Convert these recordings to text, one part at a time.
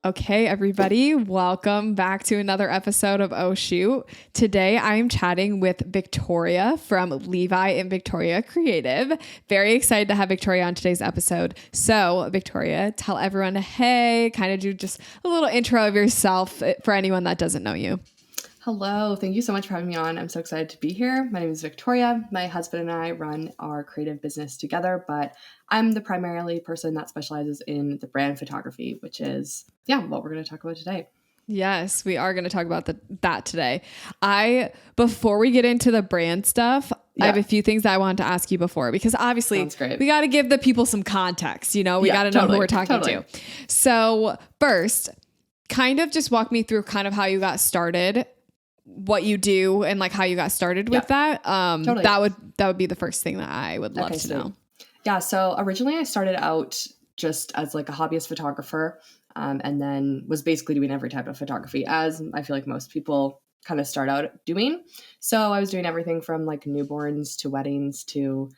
Okay, everybody, welcome back to another episode of Oh Shoot. Today, I'm chatting with Victoria from Levi and Victoria Creative. Very excited to have Victoria on today's episode. So, Victoria, tell everyone, hey, kind of do just a little intro of yourself for anyone that doesn't know you. Hello. Thank you so much for having me on. I'm so excited to be here. My name is Victoria. My husband and I run our creative business together, but I'm the primarily person that specializes in the brand photography, which is, what we're going to talk about today. Yes, we are going to talk about that today. Before we get into the brand stuff, I have a few things that I wanted to ask you before, because obviously we got to give the people some context, we got to know who we're talking to. So first, kind of just walk me through kind of how you got started, what you do, and like how you got started with that. That would be the first thing that I would love to know. Yeah. So originally I started out just as like a hobbyist photographer, and then was basically doing every type of photography, as I feel like most people kind of start out doing. So I was doing everything from like newborns to weddings to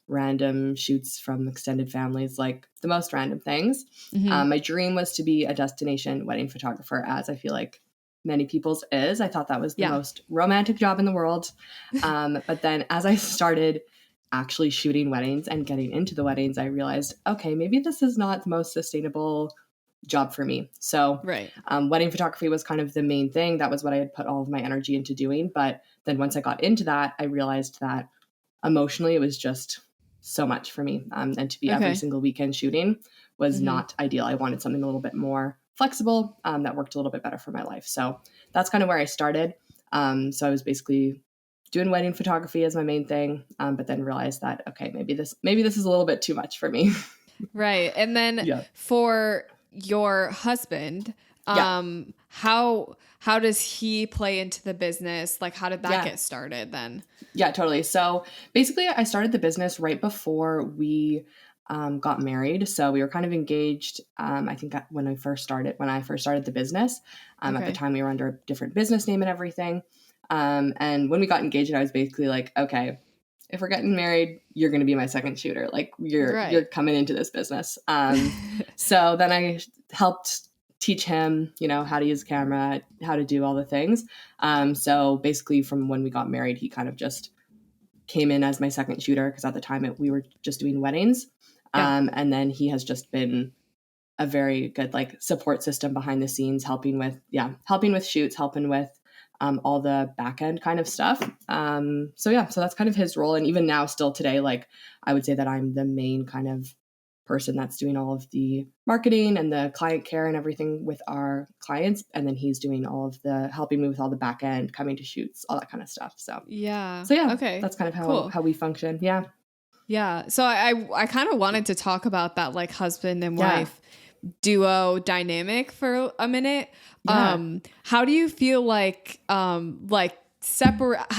random shoots from extended families, like the most random things. Mm-hmm. My dream was to be a destination wedding photographer, as I feel like many people's is. I thought that was the most romantic job in the world. But then as I started actually shooting weddings and getting into the weddings, I realized, okay, maybe this is not the most sustainable job for me. So wedding photography was kind of the main thing. That was what I had put all of my energy into doing. But then once I got into that, I realized that emotionally it was just so much for me. And to be every single weekend shooting was not ideal. I wanted something a little bit more flexible, that worked a little bit better for my life. So that's kind of where I started. So I was basically doing wedding photography as my main thing, but then realized that, okay, maybe this is a little bit too much for me. Right. And then for your husband, how does he play into the business? Like, how did that get started then? Yeah, totally. So basically I started the business right before we got married. So we were kind of engaged. I think when I first started the business, at the time we were under a different business name and everything. And when we got engaged, I was basically like, okay, if we're getting married, you're going to be my second shooter. Like you're coming into this business. So then I helped teach him, how to use a camera, how to do all the things. So basically from when we got married, he kind of just came in as my second shooter, because at the time we were just doing weddings. And then he has just been a very good like support system behind the scenes, helping with shoots, helping with all the back end kind of stuff. So that's kind of his role. And even now, still today, like I would say that I'm the main kind of person that's doing all of the marketing and the client care and everything with our clients. And then he's doing all of the helping me with all the back end, coming to shoots, all that kind of stuff. So okay, that's kind of how we function. Yeah. So I kind of wanted to talk about that like husband and wife duo dynamic for a minute. How do you feel like how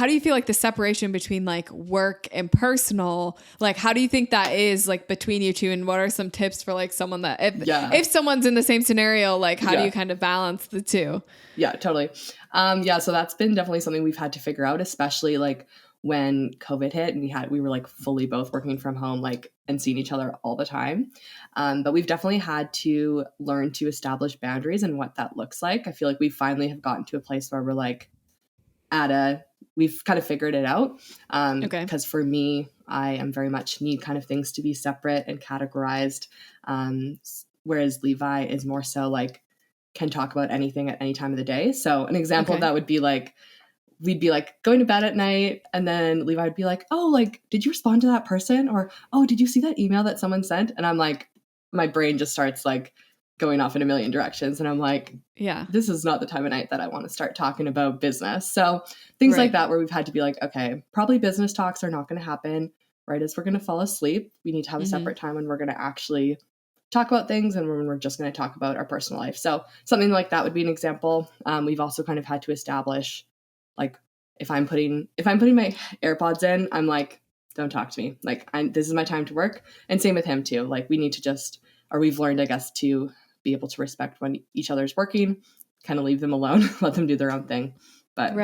do you feel like the separation between like work and personal, like how do you think that is like between you two, and what are some tips for like someone that if someone's in the same scenario, like how do you kind of balance the two? Yeah, totally. So that's been definitely something we've had to figure out, especially like when COVID hit and we were like fully both working from home, like, and seeing each other all the time. But we've definitely had to learn to establish boundaries and what that looks like. I feel like we finally have gotten to a place where we're like we've kind of figured it out. Because for me, I am very much need kind of things to be separate and categorized. Whereas Levi is more so like, can talk about anything at any time of the day. So an example of that would be like, we'd be like going to bed at night, and then Levi would be like, oh, like, did you respond to that person? Or, oh, did you see that email that someone sent? And I'm like, my brain just starts like going off in a million directions. And I'm like, this is not the time of night that I want to start talking about business. So things like that, where we've had to be like, okay, probably business talks are not going to happen right as we're going to fall asleep. We need to have a separate time when we're going to actually talk about things, and when we're just going to talk about our personal life. So something like that would be an example. We've also kind of had to establish, like, if I'm putting my AirPods in, I'm like, don't talk to me. Like, this is my time to work. And same with him too. Like, we need to we've learned, I guess, to be able to respect when each other's working, kind of leave them alone, let them do their own thing. But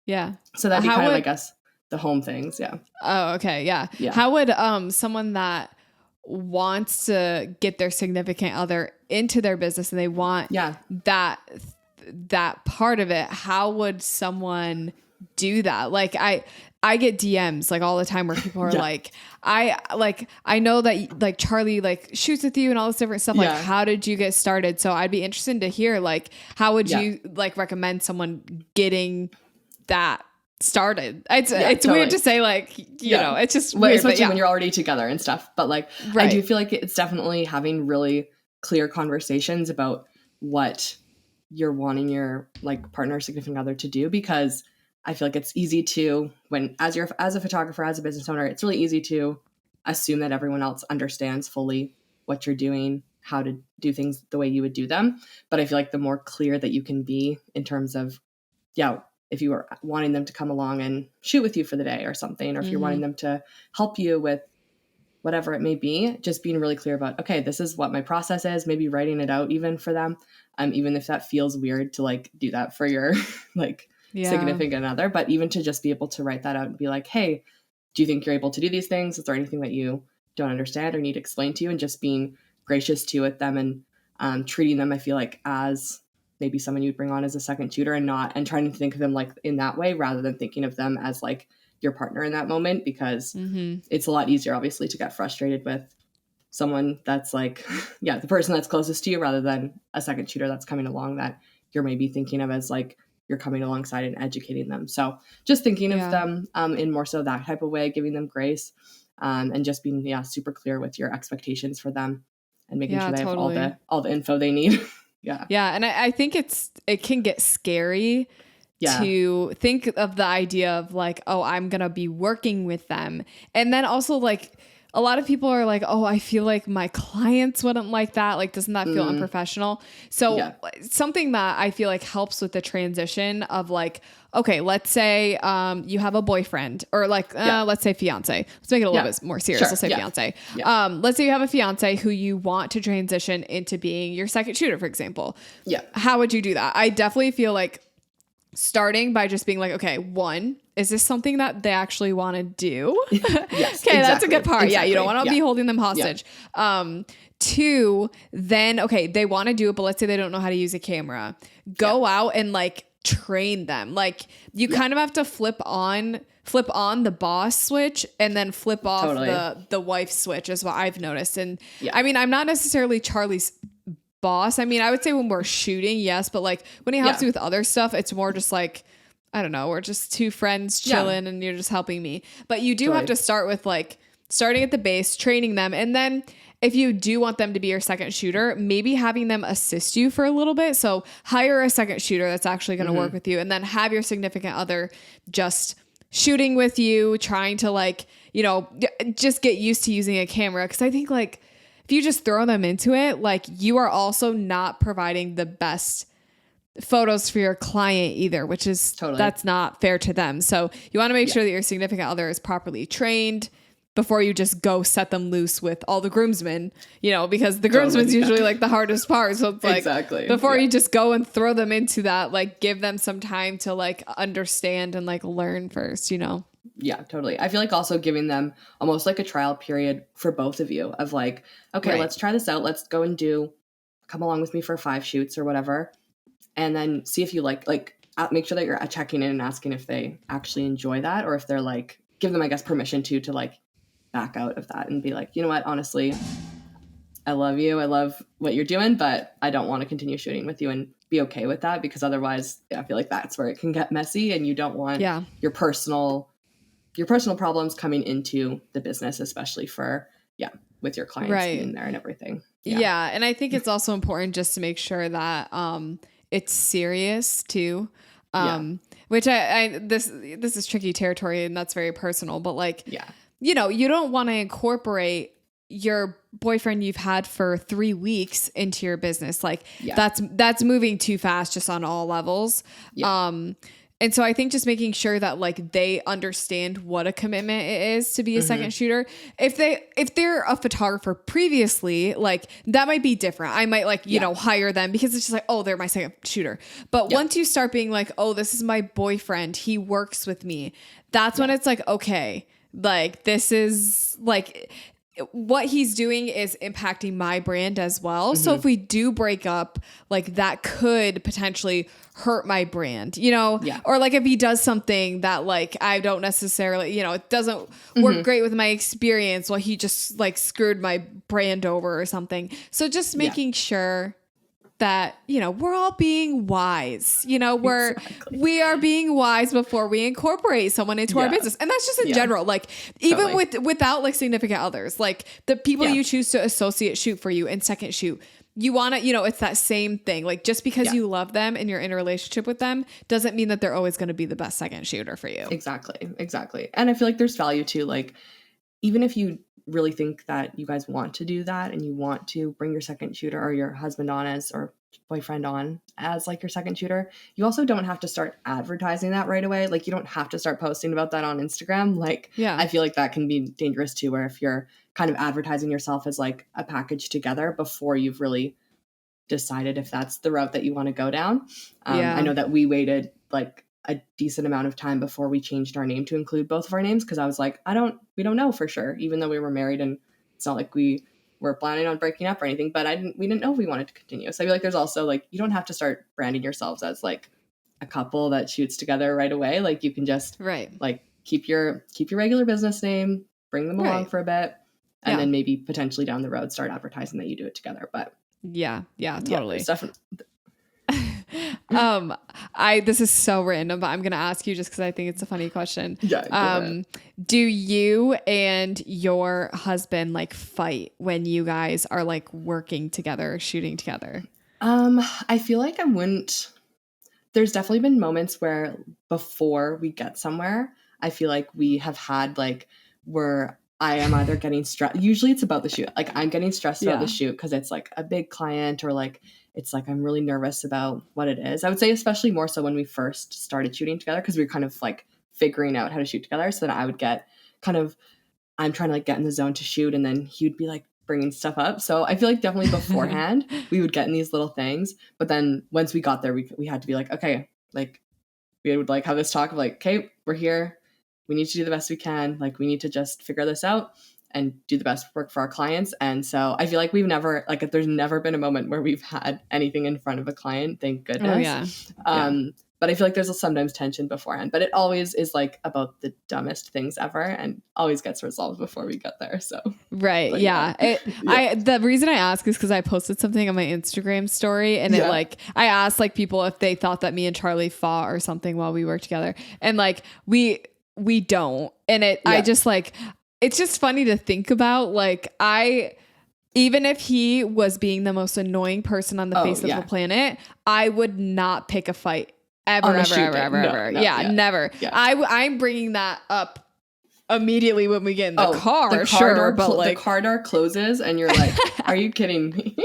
yeah. So that'd be kind of, I guess, the home things. Yeah. Oh, okay. Yeah. How would someone that wants to get their significant other into their business and they want that part of it, how would someone do that? Like I get DMs like all the time where people are like, I know that like Charlie like shoots with you and all this different stuff. Like, how did you get started? So I'd be interested to hear, like, how would you like recommend someone getting that started? It's totally weird to say, like, you know, it's just weird, especially when you're already together and stuff. But like, I do feel like it's definitely having really clear conversations about what you're wanting your like partner, significant other to do, because I feel like it's easy to, when as a photographer, as a business owner, it's really easy to assume that everyone else understands fully what you're doing, how to do things the way you would do them. But I feel like the more clear that you can be in terms of, if you are wanting them to come along and shoot with you for the day or something, or if you're wanting them to help you with whatever it may be, just being really clear about, okay, this is what my process is, maybe writing it out even for them. Even if that feels weird to like do that for your like significant other, but even to just be able to write that out and be like, hey, do you think you're able to do these things? Is there anything that you don't understand or need explained to you? And just being gracious to with them and treating them, I feel like, as maybe someone you'd bring on as a second shooter, and trying to think of them like in that way rather than thinking of them as like your partner in that moment, because it's a lot easier obviously to get frustrated with someone that's like, the person that's closest to you rather than a second shooter that's coming along that you're maybe thinking of as like you're coming alongside and educating them. So just thinking of them in more so that type of way, giving them grace, and just being super clear with your expectations for them and making sure they have all the info they need. Yeah. And I think it can get scary to think of the idea of like, oh, I'm going to be working with them. And then also like, a lot of people are like, oh, I feel like my clients wouldn't like that. Like, doesn't that feel unprofessional? So something that I feel like helps with the transition of like, okay, let's say you have a boyfriend, or like, let's say fiance. Let's make it a little bit more serious. Let's say fiance. Let's say you have a fiance who you want to transition into being your second shooter, for example. How would you do that? I definitely feel like starting by just being like, okay, one, is this something that they actually want to do? That's a good part. You don't want to be holding them hostage. Two, then, okay, they want to do it, but let's say they don't know how to use a camera. Go out and like train them. Like you kind of have to flip on the boss switch and then flip off the wife switch, is what I've noticed. And I mean, I'm not necessarily Charlie's boss. I mean, I would say when we're shooting, yes, but like when he helps me with other stuff, it's more just like, I don't know, we're just two friends chilling and you're just helping me. But you do have to start with like starting at the base, training them. And then if you do want them to be your second shooter, maybe having them assist you for a little bit. So hire a second shooter that's actually going to work with you, and then have your significant other just shooting with you, trying to like, you know, just get used to using a camera. Cause I think like, if you just throw them into it, like you are also not providing the best photos for your client either, which is that's not fair to them. So you want to make sure that your significant other is properly trained before you just go set them loose with all the groomsmen, you know, because the groomsmen's usually like the hardest part. So it's like before you just go and throw them into that, like give them some time to like understand and like learn first, you know? Yeah, totally. I feel like also giving them almost like a trial period for both of you of like, okay, let's try this out. Let's go and come along with me for 5 shoots or whatever. And then see if you like make sure that you're checking in and asking if they actually enjoy that, or if they're like, give them, I guess, permission to like back out of that and be like, you know what, honestly, I love you. I love what you're doing, but I don't want to continue shooting with you, and be okay with that, because otherwise I feel like that's where it can get messy, and you don't want your personal problems coming into the business, especially for, with your clients in there and everything. Yeah. And I think it's also important just to make sure that, it's serious too. Which this is tricky territory, and that's very personal, but like, you know, you don't want to incorporate your boyfriend you've had for 3 weeks into your business. Like that's moving too fast just on all levels. And so I think just making sure that like they understand what a commitment it is to be a second shooter. If they're a photographer previously, like that might be different. I might like, you know, hire them because it's just like, oh, they're my second shooter. But once you start being like, oh, this is my boyfriend, he works with me. That's when it's like, okay, like this is like, what he's doing is impacting my brand as well. So if we do break up, like that could potentially hurt my brand, you know, or like if he does something that like I don't necessarily, you know, it doesn't work great with my experience, well, he just like screwed my brand over or something. So just making sure that, you know, we're all being wise, you know, we are being wise before we incorporate someone into our business. And that's just in general, like even without like significant others, like the people you choose to associate shoot for you and second shoot, you want to, you know, it's that same thing. Like just because you love them and you're in a relationship with them doesn't mean that they're always going to be the best second shooter for you. Exactly. And I feel like there's value to like, even if you really think that you guys want to do that and you want to bring your second shooter or your husband on as or boyfriend on as like your second shooter, you also don't have to start advertising that right away. Like you don't have to start posting about that on Instagram. Like I feel like that can be dangerous too, where if you're kind of advertising yourself as like a package together before you've really decided if that's the route that you want to go down. I know that we waited like a decent amount of time before we changed our name to include both of our names, because I was like, we don't know for sure, even though we were married and it's not like we were planning on breaking up or anything, but we didn't know if we wanted to continue. So I feel like there's also like, you don't have to start branding yourselves as like a couple that shoots together right away. Like you can just like keep your regular business name, bring them along for a bit, and then maybe potentially down the road start advertising that you do it together. But totally. Yeah, This is so random, but I'm gonna ask you just because I think it's a funny question. Do you and your husband like fight when you guys are like working together, shooting together? I feel like I wouldn't. There's definitely been moments where before we get somewhere, I feel like we have had like where I am either getting stressed. Usually it's about the shoot. Like I'm getting stressed about the shoot because it's like a big client, or like it's like I'm really nervous about what it is. I would say especially more so when we first started shooting together, because we were kind of like figuring out how to shoot together. So then I would get kind of, I'm trying to like get in the zone to shoot, and then he would be like bringing stuff up. So I feel like definitely beforehand we would get in these little things. But then once we got there, we had to be like, okay, like we would like have this talk of like, okay, we're here. We need to do the best we can. Like we need to just figure this out and do the best work for our clients. And so I feel like we've never, like there's never been a moment where we've had anything in front of a client, thank goodness. But I feel like there's sometimes tension beforehand, but it always is like about the dumbest things ever and always gets resolved before we get there. So the reason I ask is because I posted something on my Instagram story, and it like I asked like people if they thought that me and Charlie fought or something while we worked together, and like we don't, and I just like, it's just funny to think about. Like even if he was being the most annoying person on the face of the planet, I would not pick a fight ever. Never. I'm bringing that up immediately when we get in the car. The car door closes and you're like, are you kidding me?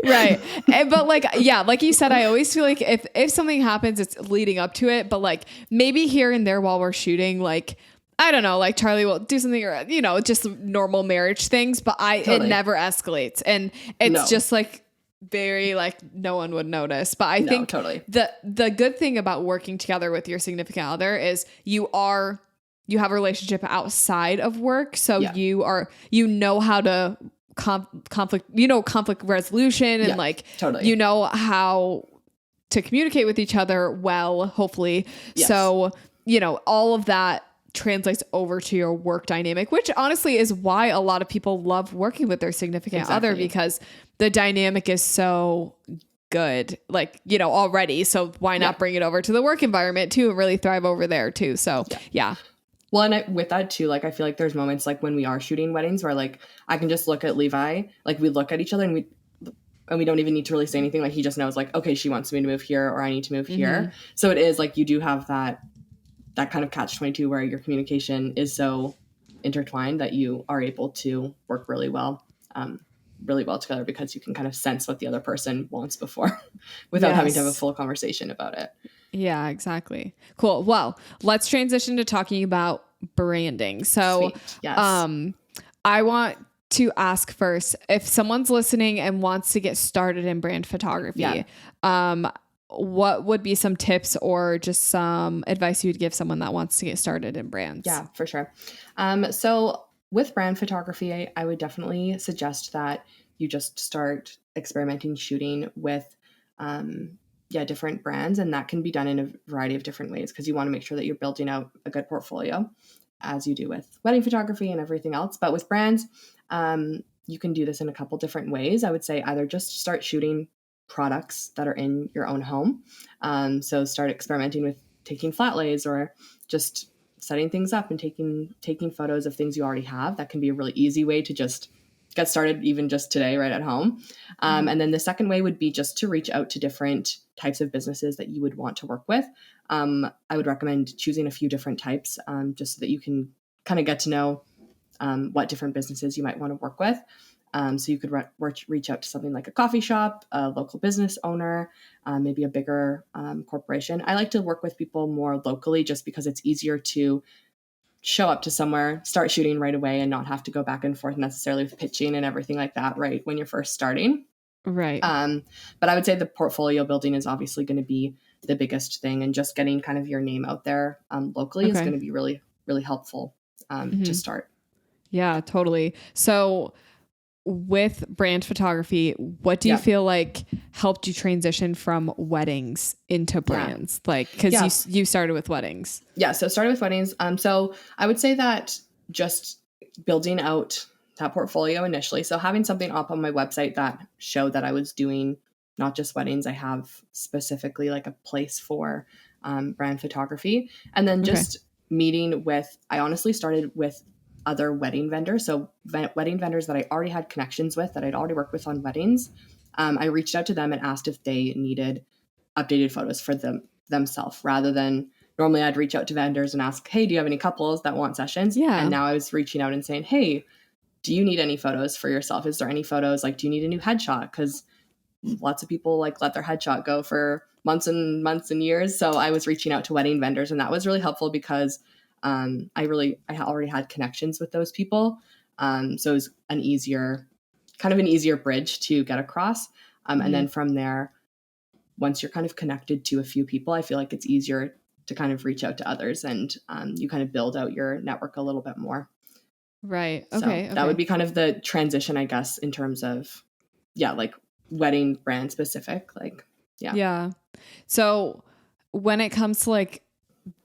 Right. But like, like you said, I always feel like if something happens, it's leading up to it. But like maybe here and there while we're shooting, like, I don't know, like Charlie will do something, or, you know, just normal marriage things, but it never escalates. And it's just like very like no one would notice. But I think the good thing about working together with your significant other is you have a relationship outside of work. So you know how to conflict resolution, and you know how to communicate with each other well, hopefully. So, you know, all of that translates over to your work dynamic, which honestly is why a lot of people love working with their significant other, because the dynamic is so good, like, you know, already. So why not bring it over to the work environment too and really thrive over there too? So Well, and with that too, like I feel like there's moments like when we are shooting weddings where like I can just look at Levi, like we look at each other and we don't even need to really say anything. Like he just knows like, okay, she wants me to move here, or I need to move here. So it is like you do have that kind of catch-22 where your communication is so intertwined that you are able to work really well together, because you can kind of sense what the other person wants before without having to have a full conversation about it. Yeah, exactly. Cool. Well, let's transition to talking about branding. So, I want to ask first, if someone's listening and wants to get started in brand photography, what would be some tips or just some advice you'd give someone that wants to get started in brands? Yeah, for sure. So with brand photography, I would definitely suggest that you just start experimenting shooting with different brands, and that can be done in a variety of different ways because you want to make sure that you're building out a good portfolio as you do with wedding photography and everything else. But with brands, you can do this in a couple different ways. I would say either just start shooting products that are in your own home. So start experimenting with taking flat lays or just setting things up and taking photos of things you already have. That can be a really easy way to just get started, even just today, right at home. And then the second way would be just to reach out to different types of businesses that you would want to work with. I would recommend choosing a few different types, just so that you can kind of get to know what different businesses you might want to work with. So you could reach out to something like a coffee shop, a local business owner, maybe a bigger corporation. I like to work with people more locally just because it's easier to show up to somewhere, start shooting right away, and not have to go back and forth necessarily with pitching and everything like that, right, when you're first starting. Right. But I would say the portfolio building is obviously going to be the biggest thing, and just getting kind of your name out there locally is going to be really, really helpful to start. Yeah, totally. So with brand photography, what do you feel like helped you transition from weddings into brands? Like, because you started with weddings. Yeah, so started with weddings. So I would say that just building out that portfolio initially. So having something up on my website that showed that I was doing not just weddings. I have specifically like a place for brand photography. And then just meeting with, I honestly started with other wedding vendors. So wedding vendors that I already had connections with, that I'd already worked with on weddings. I reached out to them and asked if they needed updated photos for themselves, rather than normally I'd reach out to vendors and ask, hey, do you have any couples that want sessions? Yeah. And now I was reaching out and saying, hey, do you need any photos for yourself? Is there any photos? Like, do you need a new headshot? Because lots of people like let their headshot go for months and months and years. So I was reaching out to wedding vendors, and that was really helpful because I already had connections with those people. So it was an easier bridge to get across. And then from there, once you're kind of connected to a few people, I feel like it's easier to kind of reach out to others, and you kind of build out your network a little bit more. Right. So that would be kind of the transition, I guess, in terms of, like wedding brand specific, Yeah. So when it comes to like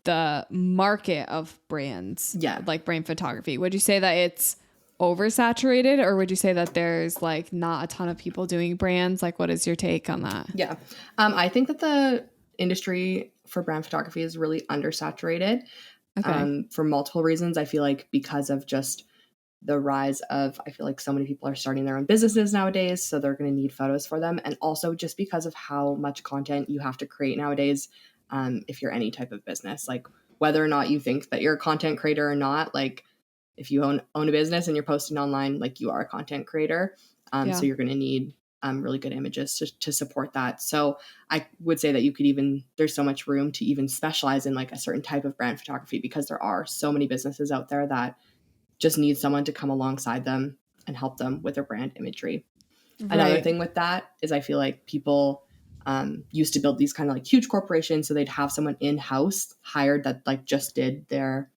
the market of brands, like brand photography, would you say that it's oversaturated, or would you say that there's like not a ton of people doing brands? Like, what is your take on that? Yeah. I think that the industry for brand photography is really undersaturated for multiple reasons. I feel like because of just the rise of, I feel like so many people are starting their own businesses nowadays, so they're going to need photos for them. And also just because of how much content you have to create nowadays, if you're any type of business, like whether or not you think that you're a content creator or not, like if you own a business and you're posting online, like you are a content creator. So you're going to need really good images to support that. So I would say that there's so much room to even specialize in like a certain type of brand photography, because there are so many businesses out there that just need someone to come alongside them and help them with their brand imagery. Right. Another thing with that is I feel like people used to build these kind of like huge corporations, so they'd have someone in-house hired that like just did their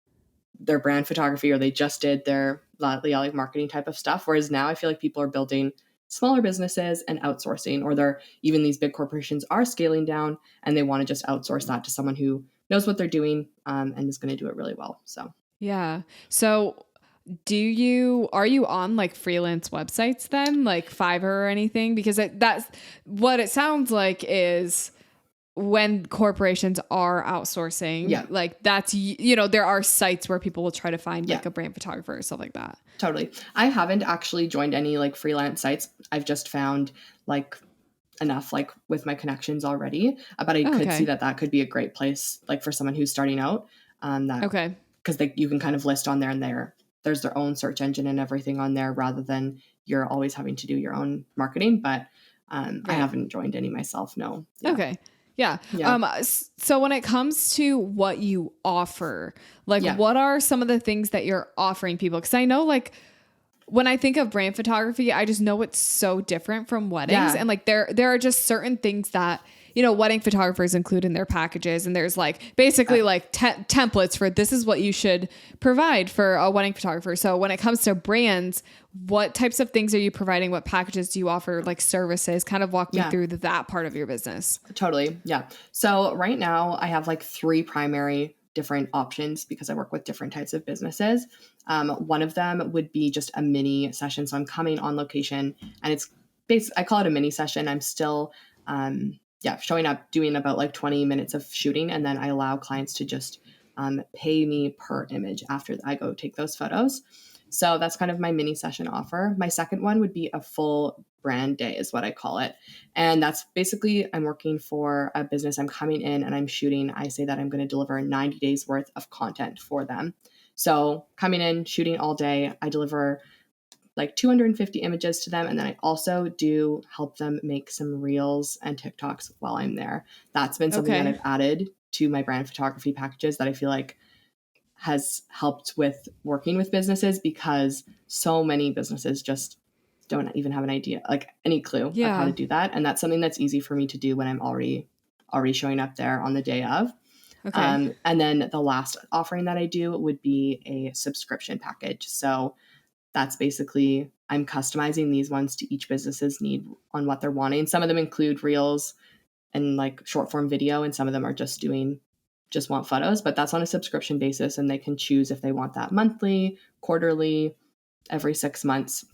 brand photography, or they just did their like marketing type of stuff. Whereas now I feel like people are building smaller businesses and outsourcing, or even these big corporations are scaling down and they want to just outsource that to someone who knows what they're doing and is going to do it really well. So are you on like freelance websites then, like Fiverr or anything? Because that's what it sounds like is when corporations are outsourcing, like that's, there are sites where people will try to find like a brand photographer or stuff like that. Totally. I haven't actually joined any like freelance sites. I've just found like enough like with my connections already, but I could see that could be a great place like for someone who's starting out. Because you can kind of list on there, and there's their own search engine and everything on there, rather than you're always having to do your own marketing. But I haven't joined any myself. No. Yeah. Okay. Yeah. So when it comes to what you offer, like what are some of the things that you're offering people? Because I know like when I think of brand photography, I just know it's so different from weddings. And like there are just certain things that wedding photographers include in their packages. And there's like basically like templates for this is what you should provide for a wedding photographer. So when it comes to brands, what types of things are you providing? What packages do you offer, like services? Kind of walk me through that part of your business. Totally. Yeah. So right now I have like 3 primary different options because I work with different types of businesses. One of them would be just a mini session. So I'm coming on location and it's I call it a mini session. I'm still, showing up, doing about like 20 minutes of shooting. And then I allow clients to just pay me per image after I go take those photos. So that's kind of my mini session offer. My second one would be a full brand day is what I call it. And that's basically I'm working for a business. I'm coming in and I'm shooting. I say that I'm going to deliver 90 days worth of content for them. So coming in, shooting all day, I deliver like 250 images to them. And then I also do help them make some reels and TikToks while I'm there. That's been something that I've added to my brand photography packages that I feel like has helped with working with businesses because so many businesses just don't even have an idea, like any clue of how to do that. And that's something that's easy for me to do when I'm already showing up there on the day of. Okay. And then the last offering that I do would be a subscription package. So that's basically I'm customizing these ones to each business's need on what they're wanting. Some of them include reels and like short form video, and some of them are just want photos, but that's on a subscription basis and they can choose if they want that monthly, quarterly, every 6 months.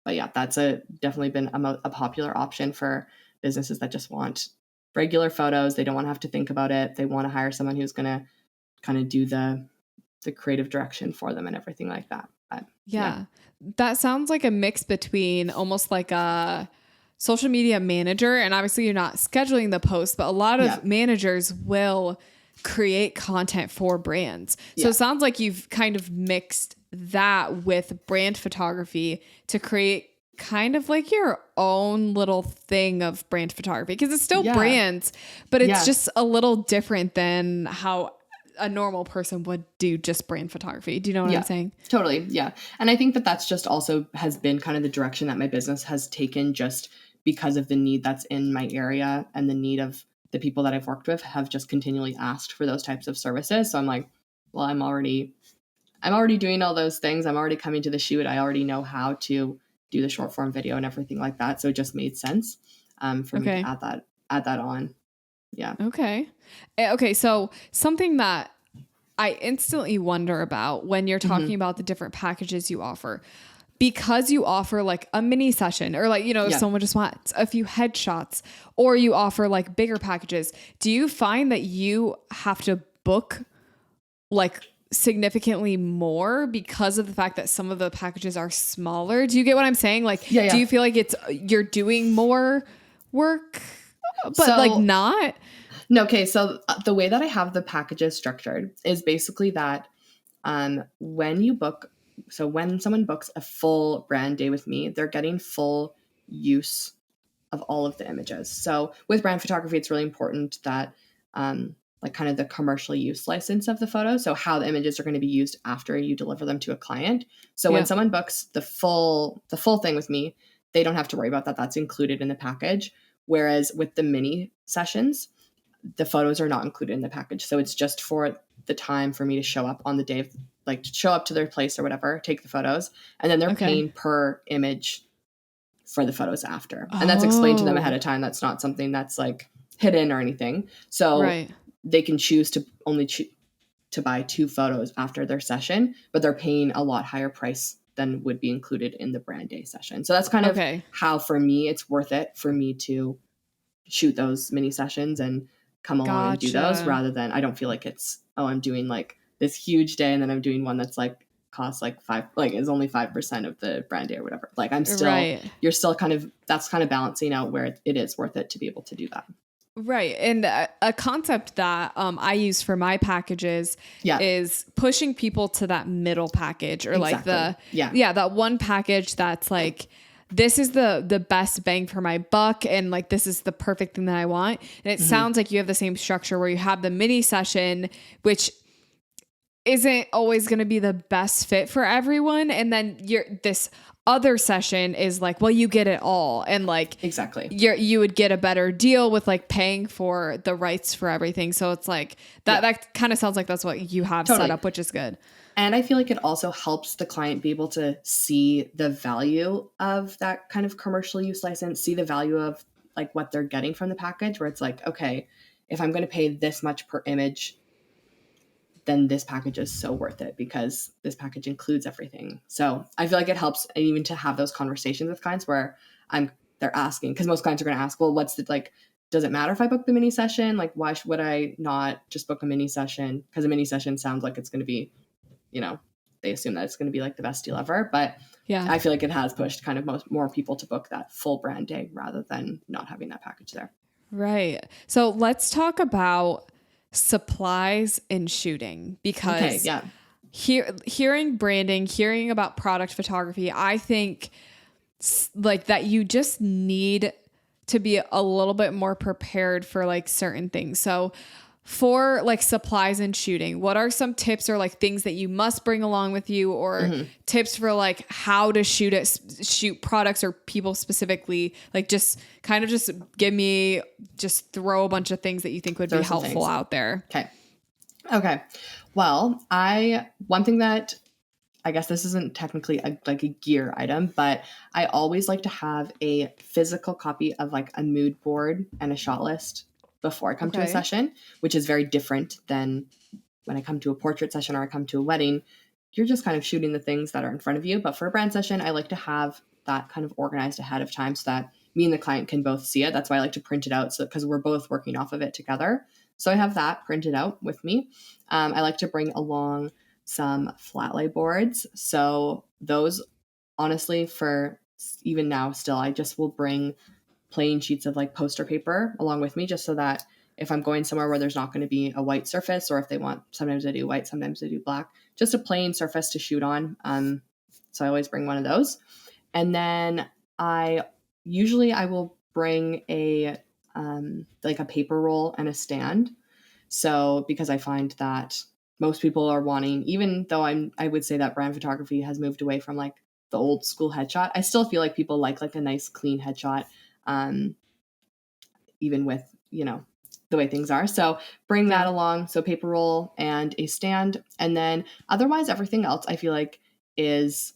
But yeah, that's definitely been a popular option for businesses that just want regular photos. They don't want to have to think about it. They want to hire someone who's going to kind of do the creative direction for them and everything like that. But, yeah, that sounds like a mix between almost like a social media manager. And obviously you're not scheduling the post, but a lot of managers will create content for brands. So it sounds like you've kind of mixed that with brand photography to create kind of like your own little thing of brand photography, because it's still brands, but it's just a little different than how a normal person would do just brand photography. Do you know what I'm saying? Totally. Yeah. And I think that that's just also has been kind of the direction that my business has taken just because of the need that's in my area and the need of the people that I've worked with have just continually asked for those types of services. So I'm like, well, I'm already doing all those things. I'm already coming to the shoot. I already know how to do the short form video and everything like that. So it just made sense for me to add that on. Yeah. Okay. So something that I instantly wonder about when you're talking about the different packages you offer, because you offer like a mini session or like, if someone just wants a few headshots, or you offer like bigger packages, do you find that you have to book like significantly more because of the fact that some of the packages are smaller? Do you get what I'm saying? Like, do you feel like you're doing more work, but like not? No. Okay. So the way that I have the packages structured is basically that when someone books a full brand day with me, they're getting full use of all of the images. So with brand photography, it's really important that like kind of the commercial use license of the photo. So how the images are going to be used after you deliver them to a client. So when someone books the full thing with me, they don't have to worry about that. That's included in the package. Whereas with the mini sessions, the photos are not included in the package. So it's just for the time for me to show up on the day of, like show up to their place or whatever, take the photos, and then they're paying per image for the photos after. And that's explained to them ahead of time. That's not something that's like hidden or anything. So they can choose to only to buy 2 photos after their session, but they're paying a lot higher price than would be included in the brand day session. So that's kind of how, for me, it's worth it for me to shoot those mini sessions and come along and do those, rather than I don't feel like it's, I'm doing like this huge day and then I'm doing one that's like costs like is only 5% of the brand day or whatever. Like I'm still, you're still kind of, that's kind of balancing out where it is worth it to be able to do that. Right. And a concept that I use for my packages is pushing people to that middle package, or like that one package that's like, this is the best bang for my buck, and like this is the perfect thing that I want. And it sounds like you have the same structure where you have the mini session, which isn't always going to be the best fit for everyone, and then you're this other session is like, well, you get it all. And like, exactly. You would get a better deal with like paying for the rights for everything. So it's like that kind of sounds like that's what you have set up, which is good. And I feel like it also helps the client be able to see the value of that kind of commercial use license, see the value of like what they're getting from the package, where it's like, okay, if I'm going to pay this much per image, then this package is so worth it because this package includes everything. So I feel like it helps even to have those conversations with clients where they're asking, because most clients are going to ask, well, what's the, like, does it matter if I book the mini session? Like, why would I not just book a mini session? Because a mini session sounds like it's going to be, they assume that it's going to be like the best deal ever. But yeah, I feel like it has pushed kind of more people to book that full brand day rather than not having that package there. Right. So let's talk about supplies and shooting, because hearing branding, hearing about product photography, I think like that you just need to be a little bit more prepared for like certain things. So for like supplies and shooting, what are some tips or like things that you must bring along with you, or tips for like how to shoot products or people specifically? Like just give me, just throw a bunch of things that you think would be helpful out there. Okay. Well, one thing that I guess this isn't technically like a gear item, but I always like to have a physical copy of like a mood board and a shot list before I come to a session, which is very different than when I come to a portrait session or I come to a wedding. You're just kind of shooting the things that are in front of you. But for a brand session, I like to have that kind of organized ahead of time so that me and the client can both see it. That's why I like to print it out, because we're both working off of it together. So I have that printed out with me. I like to bring along some flat lay boards. So those, honestly, for even now still, I just will bring plain sheets of like poster paper along with me, just so that if I'm going somewhere where there's not going to be a white surface, or if they want, sometimes I do white, sometimes I do black, just a plain surface to shoot on. So I always bring one of those. And then I will bring a paper roll and a stand. So because I find that most people are wanting, even though I would say that brand photography has moved away from like the old school headshot, I still feel like people like a nice clean headshot, even with, the way things are. So bring that along. So paper roll and a stand. And then otherwise everything else I feel like is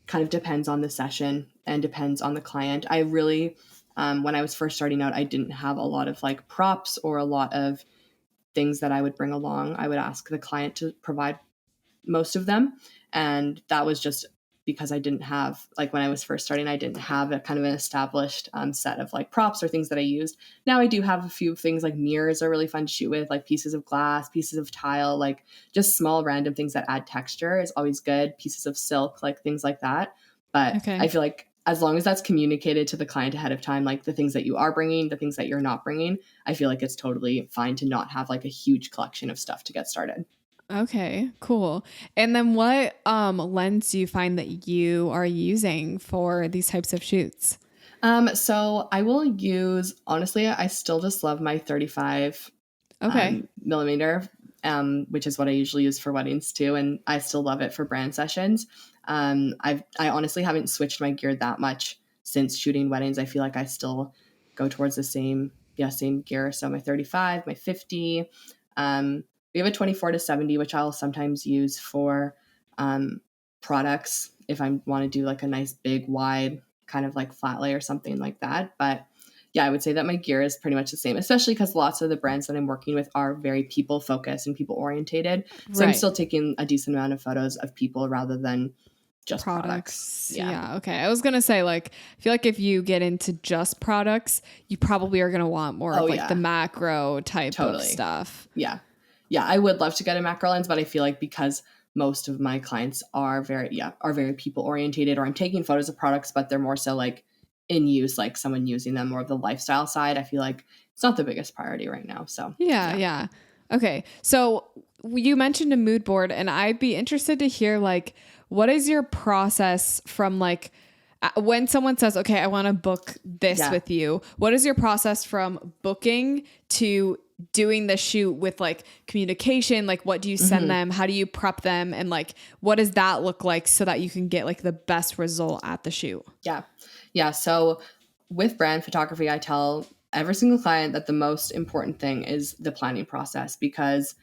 kind of depends on the session and depends on the client. I really, when I was first starting out, I didn't have a lot of like props or a lot of things that I would bring along. I would ask the client to provide most of them. And that was just because I didn't have, like when I was first starting, I didn't have a kind of an established set of like props or things that I used. Now I do have a few things, like mirrors are really fun to shoot with, like pieces of glass, pieces of tile, like just small random things that add texture is always good. Pieces of silk, like things like that. But I feel like as long as that's communicated to the client ahead of time, like the things that you are bringing, the things that you're not bringing, I feel like it's totally fine to not have like a huge collection of stuff to get started. Okay, cool. And then what lens do you find that you are using for these types of shoots? So I will use, honestly, I still just love my 35 millimeter, which is what I usually use for weddings too. And I still love it for brand sessions. I honestly haven't switched my gear that much since shooting weddings. I feel like I still go towards the same gear. So my 35, my 50, we have a 24-70, which I'll sometimes use for products if I want to do like a nice big wide kind of like flat lay or something like that. But yeah, I would say that my gear is pretty much the same, especially because lots of the brands that I'm working with are very people focused and people orientated. So I'm still taking a decent amount of photos of people rather than just products. Yeah. Okay. I was going to say, like, I feel like if you get into just products, you probably are going to want more of like the macro type of stuff. Yeah. Yeah, I would love to get a macro lens, but I feel like because most of my clients are very people orientated, or I'm taking photos of products, but they're more so like in use, like someone using them, more of the lifestyle side. I feel like it's not the biggest priority right now. So yeah. Okay. So you mentioned a mood board, and I'd be interested to hear like, what is your process from like, when someone says, okay, I want to book this with you, what is your process from booking to doing the shoot with like communication? Like, what do you send them? How do you prep them? And like, what does that look like so that you can get like the best result at the shoot? Yeah. Yeah. So with brand photography, I tell every single client that the most important thing is the planning process, because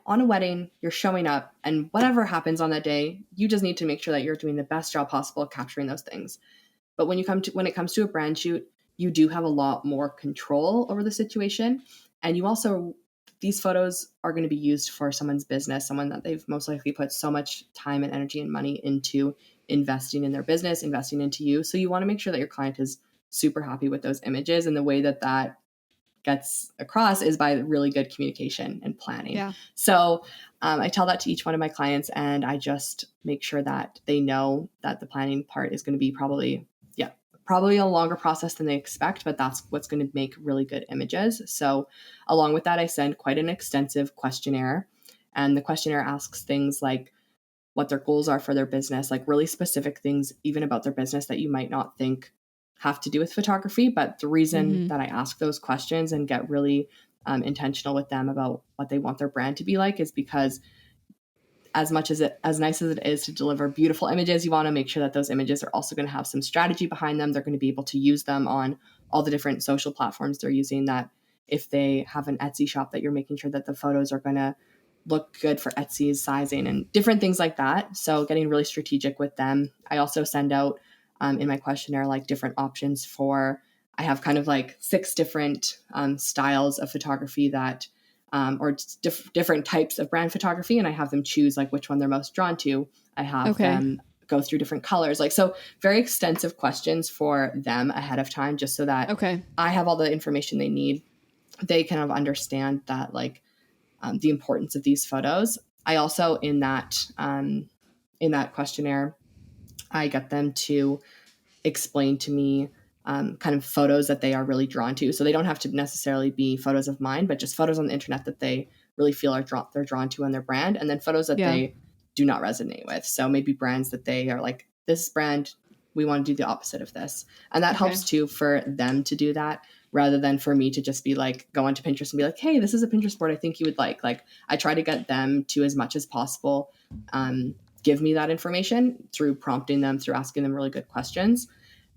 on a wedding, you're showing up and whatever happens on that day, you just need to make sure that you're doing the best job possible capturing those things. But when it comes to a brand shoot, you do have a lot more control over the situation. And you also, these photos are going to be used for someone's business, someone that they've most likely put so much time and energy and money into investing in their business, investing into you. So you want to make sure that your client is super happy with those images. And the way that that gets across is by really good communication and planning. Yeah. So I tell that to each one of my clients, and I just make sure that they know that the planning part is going to be probably a longer process than they expect, but that's what's going to make really good images. So along with that, I send quite an extensive questionnaire, and the questionnaire asks things like what their goals are for their business, like really specific things, even about their business that you might not think have to do with photography. But the reason that I ask those questions and get really intentional with them about what they want their brand to be like is because as nice as it is to deliver beautiful images, you want to make sure that those images are also going to have some strategy behind them. They're going to be able to use them on all the different social platforms they're using, that if they have an Etsy shop, that you're making sure that the photos are going to look good for Etsy's sizing and different things like that. So getting really strategic with them. I also send out in my questionnaire like different options for, I have kind of like 6 different styles of photography that or different types of brand photography, and I have them choose like which one they're most drawn to. I have them go through different colors, like, so very extensive questions for them ahead of time, just so that I have all the information they need. They kind of understand that like the importance of these photos. I also in that questionnaire, I get them to explain to me kind of photos that they are really drawn to. So they don't have to necessarily be photos of mine, but just photos on the internet that they really feel they're drawn to on their brand. And then photos that they do not resonate with. So maybe brands that they are like, this brand, we want to do the opposite of this. And that helps too for them to do that, rather than for me to just be like, go onto Pinterest and be like, hey, this is a Pinterest board I think you would like. Like I try to get them to, as much as possible, give me that information through prompting them, through asking them really good questions.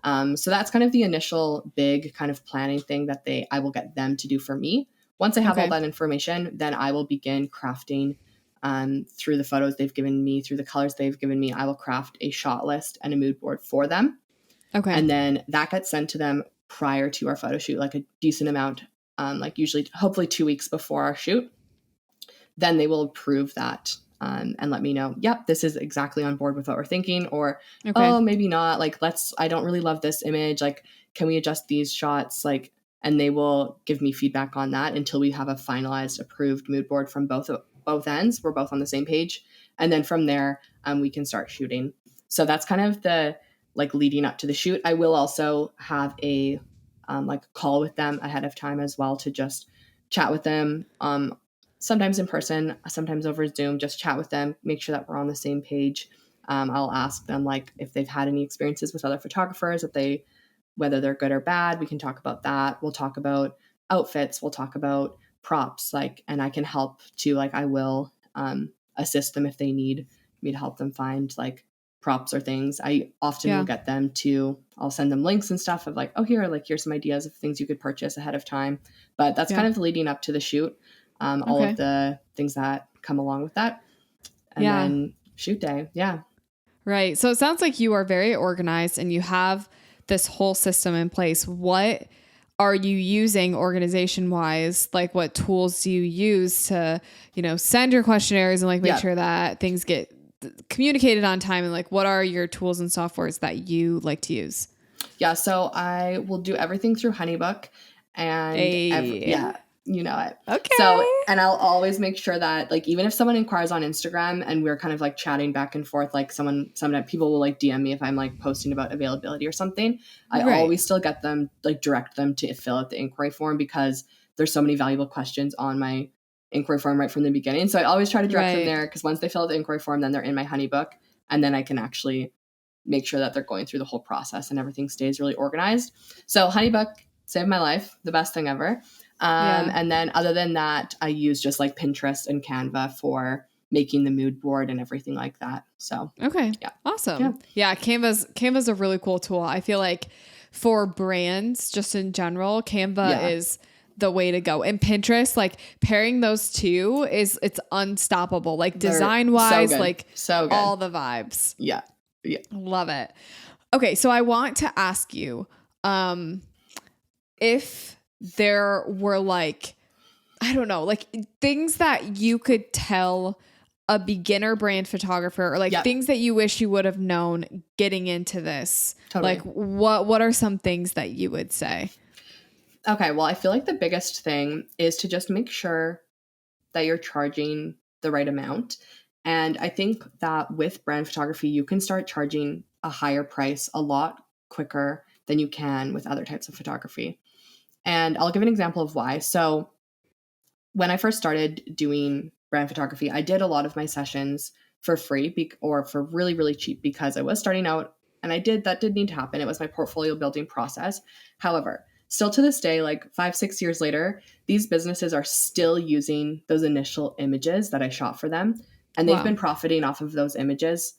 So that's kind of the initial big kind of planning thing that I will get them to do for me. Once I have all that information, then I will begin crafting through the photos they've given me, through the colors they've given me. I will craft a shot list and a mood board for them. And then that gets sent to them prior to our photo shoot, like a decent amount, like usually, hopefully 2 weeks before our shoot. Then they will approve that. And let me know, yep, this is exactly on board with what we're thinking, or, oh, maybe not. Like, I don't really love this image. Like, can we adjust these shots? Like, and they will give me feedback on that until we have a finalized, approved mood board from both ends. We're both on the same page. And then from there, we can start shooting. So that's kind of the, like, leading up to the shoot. I will also have a, call with them ahead of time as well, to just chat with them. Sometimes in person, sometimes over Zoom, just chat with them, make sure that we're on the same page. I'll ask them like if they've had any experiences with other photographers, whether they're good or bad. We can talk about that. We'll talk about outfits. We'll talk about props, and I can help too. Like I will assist them if they need me to help them find like props or things. I often will get them to, I'll send them links and stuff of like, oh, here's some ideas of things you could purchase ahead of time. But that's kind of leading up to the shoot. All of the things that come along with that. And then shoot day. Yeah. Right. So it sounds like you are very organized and you have this whole system in place. What are you using organization wise? Like what tools do you use to, send your questionnaires and like make sure that things get communicated on time? And like, what are your tools and softwares that you like to use? Yeah. So I will do everything through HoneyBook and you know it. Okay. So, and I'll always make sure that like, even if someone inquires on Instagram and we're kind of like chatting back and forth, like sometimes people will like DM me if I'm like posting about availability or something. I always still get them, like direct them to fill out the inquiry form, because there's so many valuable questions on my inquiry form right from the beginning. So I always try to direct them there, because once they fill out the inquiry form, then they're in my HoneyBook, and then I can actually make sure that they're going through the whole process and everything stays really organized. So HoneyBook saved my life, the best thing ever. And then other than that, I use just like Pinterest and Canva for making the mood board and everything like that. So, okay. Yeah. Awesome. Yeah. Canva's a really cool tool. I feel like for brands just in general, Canva is the way to go. And Pinterest, like pairing those two it's unstoppable. Like design wise, so good. All the vibes. Yeah. Yeah. Love it. Okay. So I want to ask you, if there were like, I don't know, like things that you could tell a beginner brand photographer or like things that you wish you would have known getting into this. Totally. Like what are some things that you would say? Okay. Well, I feel like the biggest thing is to just make sure that you're charging the right amount. And I think that with brand photography, you can start charging a higher price a lot quicker than you can with other types of photography. And I'll give an example of why. So when I first started doing brand photography, I did a lot of my sessions for free or for really, really cheap because I was starting out, and that did need to happen. It was my portfolio building process. However, still to this day, like 5-6 years later, these businesses are still using those initial images that I shot for them. And they've been profiting off of those images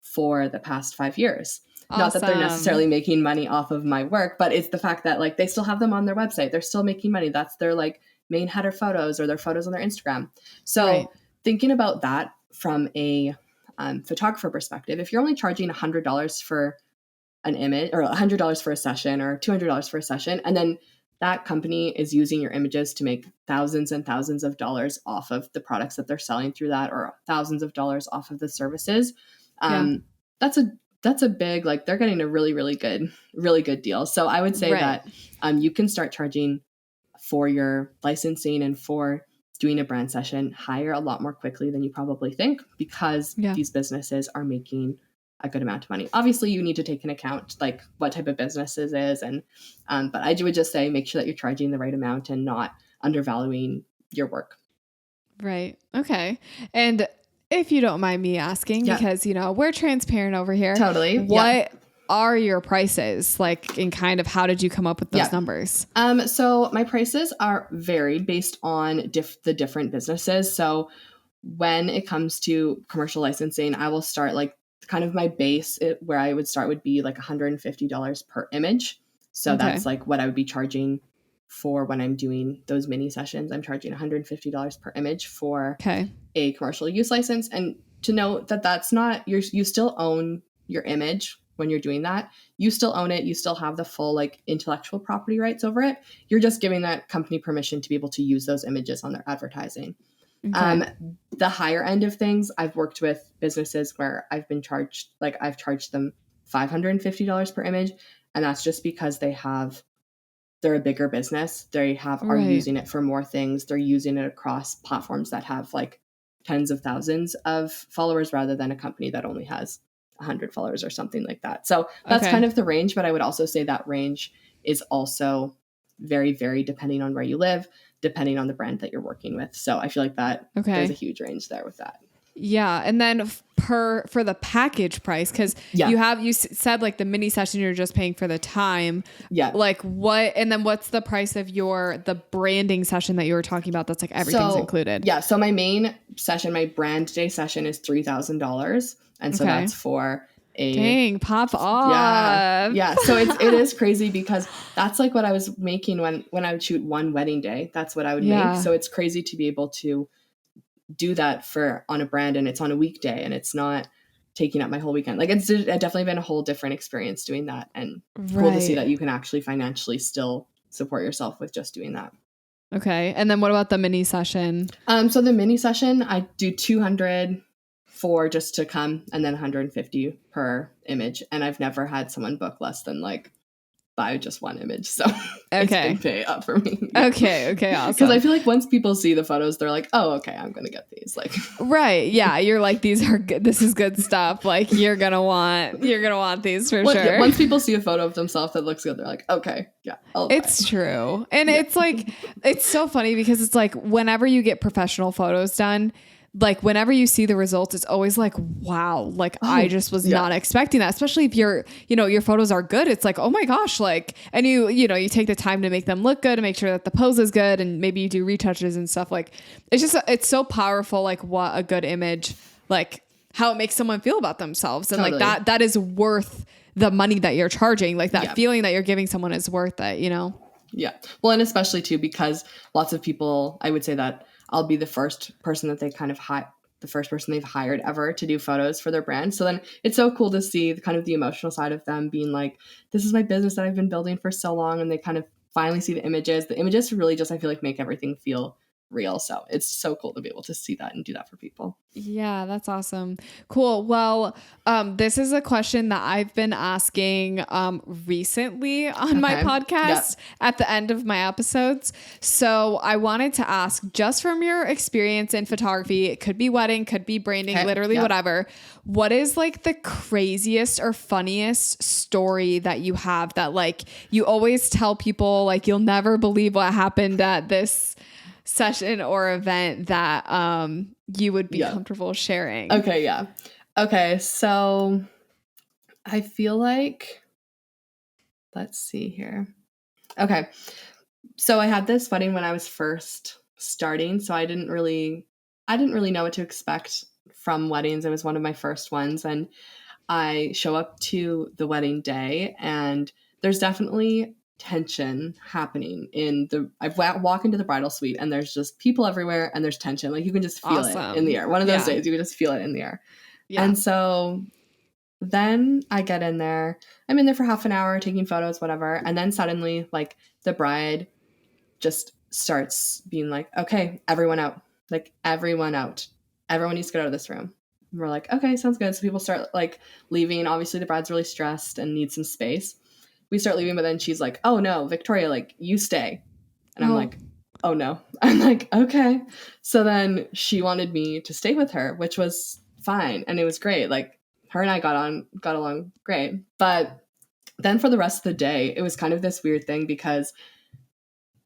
for the past 5 years. Awesome. Not that they're necessarily making money off of my work, but it's the fact that like they still have them on their website. They're still making money. That's their like main header photos or their photos on their Instagram. So thinking about that from a photographer perspective, if you're only charging $100 for an image or $100 for a session or $200 for a session, and then that company is using your images to make thousands and thousands of dollars off of the products that they're selling through that, or thousands of dollars off of the services, that's a big, like they're getting a really, really good deal. So I would say that you can start charging for your licensing and for doing a brand session higher a lot more quickly than you probably think, because these businesses are making a good amount of money. Obviously, you need to take into account like what type of business it is, and but I would just say make sure that you're charging the right amount and not undervaluing your work. Right. Okay. And if you don't mind me asking, because we're transparent over here. Totally. What are your prices like, and kind of how did you come up with those numbers? So my prices are varied based on the different businesses. So when it comes to commercial licensing, I will start like kind of my base where I would start would be like $150 per image. So that's like what I would be charging for when I'm doing those mini sessions. I'm charging $150 per image for a commercial use license. And to note that that's not, you still own your image when you're doing that. You still own it. You still have the full like intellectual property rights over it. You're just giving that company permission to be able to use those images on their advertising. The higher end of things, I've worked with businesses where I've charged them $550 per image. And that's just because they're a bigger business. They are using it for more things. They're using it across platforms that have like tens of thousands of followers rather than a company that only has 100 followers or something like that. So that's kind of the range. But I would also say that range is also very, very depending on where you live, depending on the brand that you're working with. So I feel like that there's a huge range there with that. Yeah. And then for the package price, because you said like the mini session, you're just paying for the time. Yeah. Like and then what's the price of the branding session that you were talking about? That's like everything's included. Yeah. So my main session, my brand day session is $3,000. And so that's for pop off. Yeah. So it is crazy because that's like what I was making when I would shoot one wedding day. That's what I would make. So it's crazy to be able to do that on a brand, and it's on a weekday, and it's not taking up my whole weekend. Like it's definitely been a whole different experience doing that, and cool to see that you can actually financially still support yourself with just doing that. Okay. And then what about the mini session? So the mini session, I do $200 for just to come, and then $150 per image. And I've never had someone book less than like buy just one image. So it's been pay up for me. Okay. Awesome. Because I feel like once people see the photos, they're like, oh, okay, I'm going to get these. Like, right. Yeah. You're like, these are good. This is good stuff. Like you're going to want these for sure. Yeah, once people see a photo of themselves that looks good, they're like, okay, yeah. It's true. And it's like, it's so funny because it's like whenever you get professional photos done, like whenever you see the results, it's always like, wow, like I just was not expecting that, especially if your photos are good. It's like, oh my gosh, like, and you take the time to make them look good and make sure that the pose is good. And maybe you do retouches and stuff. Like, it's so powerful. Like what a good image, like how it makes someone feel about themselves. And like that is worth the money that you're charging. Like that feeling that you're giving someone is worth it, Yeah. Well, and especially too, because lots of people, I would say that I'll be the first person that they kind of the first person they've hired ever to do photos for their brand. So then it's so cool to see kind of the emotional side of them being like, this is my business that I've been building for so long. And they kind of finally see the images. The images really just, I feel like, make everything feel real. So it's so cool to be able to see that and do that for people. Yeah, that's awesome. Cool. Well, this is a question that I've been asking recently on my podcast at the end of my episodes. So I wanted to ask, just from your experience in photography, it could be wedding, could be branding, literally whatever. What is like the craziest or funniest story that you have that like you always tell people, like you'll never believe what happened at this session or event that you would be comfortable sharing? Okay, so I feel like, let's see here. Okay, so I had this wedding when I was first starting, so I didn't really know what to expect from weddings. It was one of my first ones, and I show up to the wedding day, and there's definitely tension happening I walk into the bridal suite, and there's just people everywhere, and there's tension. Like you can just feel it in the air. One of those days you can just feel it in the air. And so then I get in there, I'm in there for half an hour taking photos, whatever. And then suddenly like the bride just starts being like, okay, everyone out, like everyone out, everyone needs to get out of this room. And we're like, okay, sounds good. So people start like leaving. Obviously the bride's really stressed and needs some space. We start leaving, but then she's like, oh no, Victoria, like you stay. And I'm like, oh no. I'm like, okay. So then she wanted me to stay with her, which was fine. And it was great. Like her and I got along great. But then for the rest of the day, it was kind of this weird thing because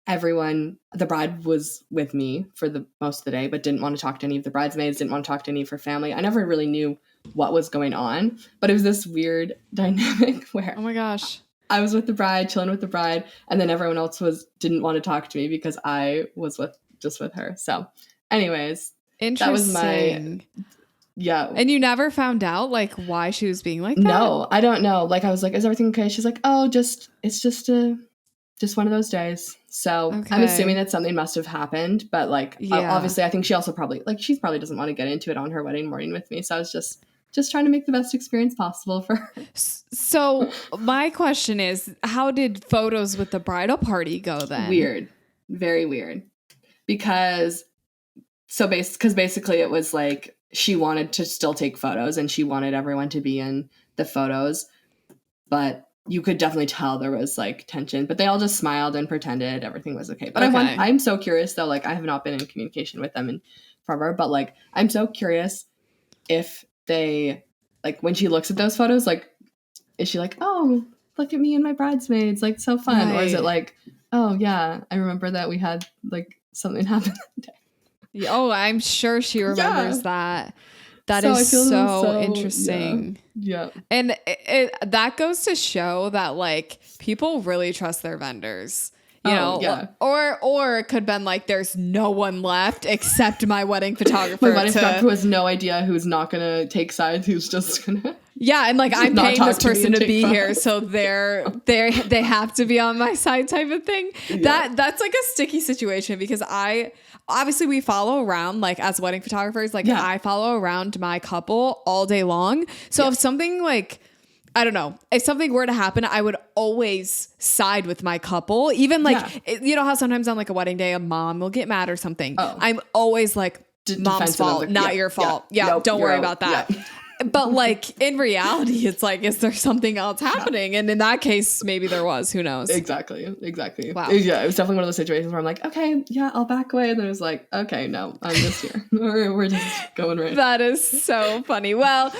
the bride was with me for the most of the day, but didn't want to talk to any of the bridesmaids, didn't want to talk to any of her family. I never really knew what was going on, but it was this weird dynamic where, oh my gosh, I was with the bride, chilling with the bride, and then everyone else didn't want to talk to me because I was just with her. So anyways, interesting. That was And you never found out like why she was being like that? No, I don't know. Like I was like, is everything okay? She's like, oh, it's just one of those days. So I'm assuming that something must have happened, but like obviously I think she also probably she probably doesn't want to get into it on her wedding morning with me. So I was just trying to make the best experience possible for her. So my question is, how did photos with the bridal party go then? Weird. Very weird. Because basically it was like she wanted to still take photos and she wanted everyone to be in the photos, but you could definitely tell there was like tension, but they all just smiled and pretended everything was okay. But I'm so curious though, like I have not been in communication with them in forever, but like I'm so curious if they, like when she looks at those photos, like is she like, oh, look at me and my bridesmaids, like so fun, right. Or is it like, oh yeah, I remember that we had like something happen that day. Oh, I'm sure she remembers that. That is so interesting. Yeah. And that goes to show that like people really trust their vendors. You know, or it could have been like, there's no one left except my wedding photographer. My wedding photographer has no idea who's not going to take sides, who's just going to. Yeah, and like I'm paying this person to be here, so they have to be on my side type of thing. Yeah. That's like a sticky situation because obviously we follow around, like as wedding photographers, like I follow around my couple all day long. So if something like, I don't know, if something were to happen, I would always side with my couple. Even like, you know how sometimes on like a wedding day, a mom will get mad or something. Oh. I'm always like, mom's fault, not your fault. Yeah, nope, don't worry about that. Yeah. But like in reality, it's like, is there something else happening? And in that case, maybe there was. Who knows? Exactly. Wow. Yeah, it was definitely one of those situations where I'm like, okay, yeah, I'll back away. And then it was like, okay, no, I'm just here. We're just going right. That is so funny. Well,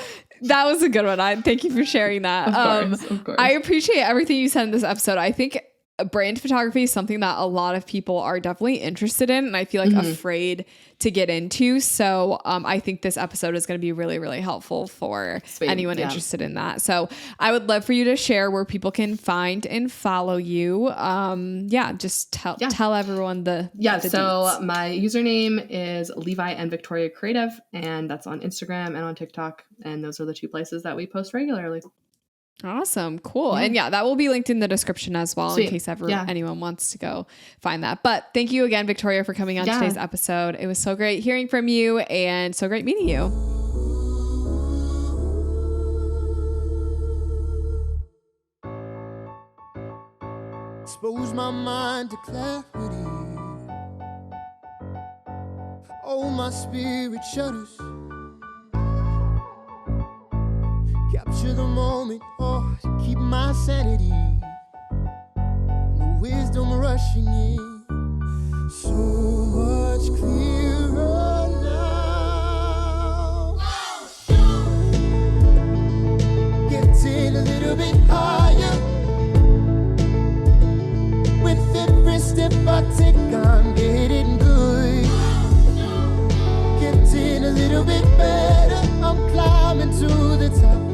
that was a good one. Thank you for sharing that. Of course. I appreciate everything you said in this episode. I think brand photography is something that a lot of people are definitely interested in, and I feel like afraid to get into. So I think this episode is going to be really, really helpful for anyone interested in that. So I would love for you to share where people can find and follow you. Just tell everyone the so deets. My username is Levi and Victoria Creative, and that's on Instagram and on TikTok, and those are the two places that we post regularly. Awesome. Cool. And that will be linked in the description as well in case anyone wants to go find that. But thank you again, Victoria, for coming on today's episode. It was so great hearing from you and so great meeting you. Expose my mind to clarity. Oh, my spirit shudders. Capture the moment, to keep my sanity. And the wisdom rushing in, so much clearer now. Getting a little bit higher. With every step I take, I'm getting good. Getting a little bit better. I'm climbing to the top.